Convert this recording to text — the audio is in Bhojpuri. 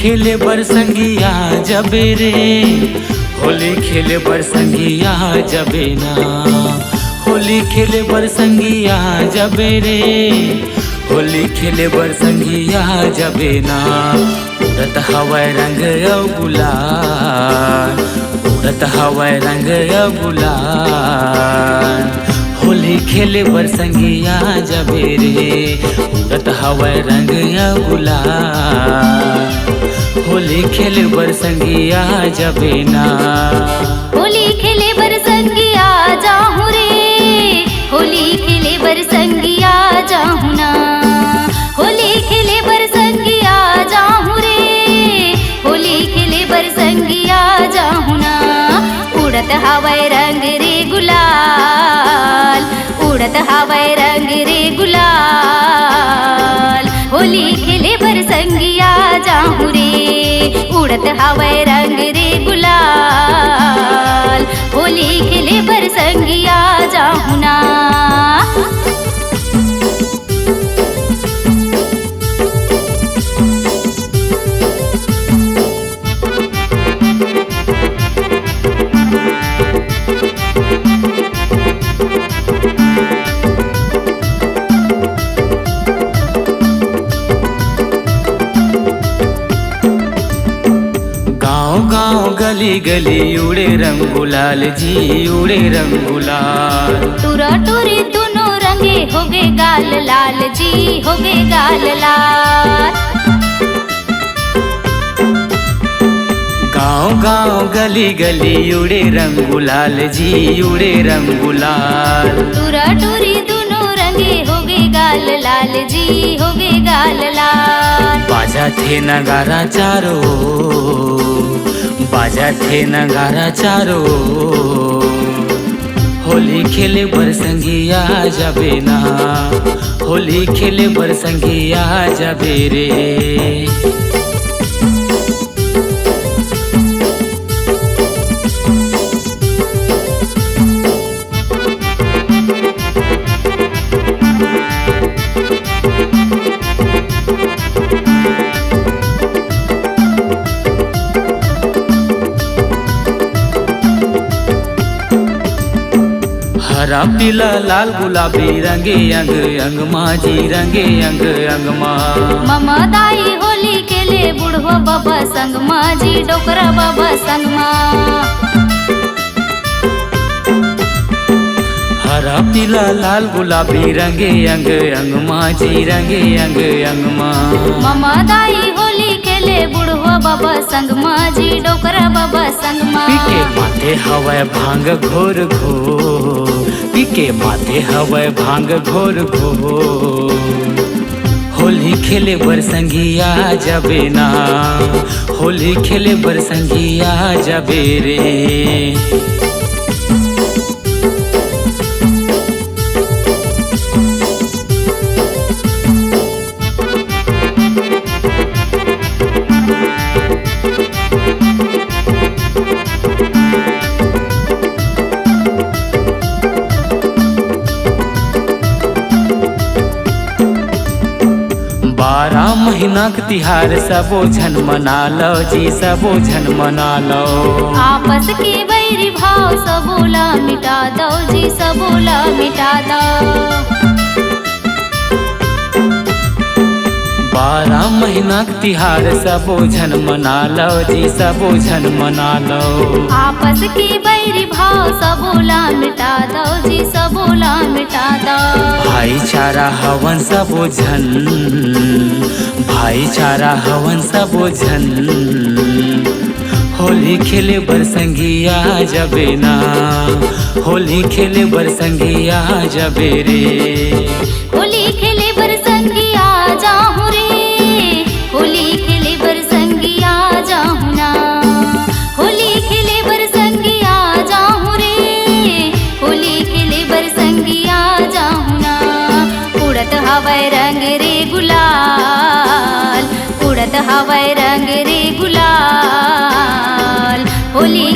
खेले बर संगिया जबे रे, होली खेले बर संगिया जबे ना। होली खेले बर संगिया जबे रे, होली खेले बर संगिया जबे ना। उड़त हवाए रंग गुलाल, उड़त हवाए रंग गुलाल। होली खेले बर संगिया जबे रे, उड़त हवाए रंग गुलाल। होली खेले बर संगिया जबे ना। होली खेले बर संगिया जाहूँ रे, होली खेले बर संगिया जाहूँ ना। होली खेले बर संगिया जाहूँ रे, होली खेले बर संगिया जाहूँ ना। उड़त हवाए रंग रे गुलाल, उड़त हवाए रंग रे गुलाल। होली खेले बर संगिया जाहूँ रे, उड़त हवाए रंग रे गुलाल। होली खेले बर संगिया जाहूँ ना। गाँव गली गली उड़े रंग गुलाल जी, उड़े रंग गुलाल। टूरा टूरी दोनों रंगे हो गे गाल लाल जी, हो गे गाल लाल। गाँव गली गली उड़े रंग गुलाल जी, उड़े रंग गुलाल। टूरा टूरी दोनों रंगे हो गे गाल लाल जी, हो गे गाल लाल। बाजा थे नगारा चारो, बाजा थे नगारा चारो। होली खेले बर संगिया जबे ना, होली खेले बर संगिया जबे रे। हरा पीला लाल गुलाबी रंगे अंग अंग माजी, रंगे अंग अंग माँ। ममा दाई होली खेले बुढ़वा बाबा संग माँ जी, डोकरा बाबा संग माँ। हरा पीला लाल गुलाबी रंगे अंग अंग माजी, रंगे अंग अंग माँ। ममा दाई होली खेले बुढ़वा बाबा संग माँ जी, डोकरा बाबा संग माँ। पीके माथे हवाए भांग घोर घोर, पीके माथे हवाए भांग घोर घोर। होली खेले बर संगिया जबे ना, होली खेले बर संगिया जबे रे। बारह महीना के तिहार सबो झन मना लो जी, सबो झन मना लो। आपस के बैरी भाव सबोला मिटा दो जी, सबोला मिटा दो। 12 महीना के तिहार सबो झन मना लो जी, सबो झन मना लो। आपस के बैरी भाव सबोला मिटा दो जी, सबोला मिटा दो। भाईचारा हवन सबो झन, भाईचारा हवन सबो झन। होली खेले बर संगिया जबे ना, होली खेले बर संगिया जबे रे। होली खेले बर संगिया जाहूँ रे, होली खेले बर संगिया जाहूँ ना। होली खेले बर संगिया जाहूँ रे, होली खेले बर संगिया जाहूँ ना। उड़त हवाए रंग रे गुलाल, उड़त हवाए रंग रे गुलाल। होली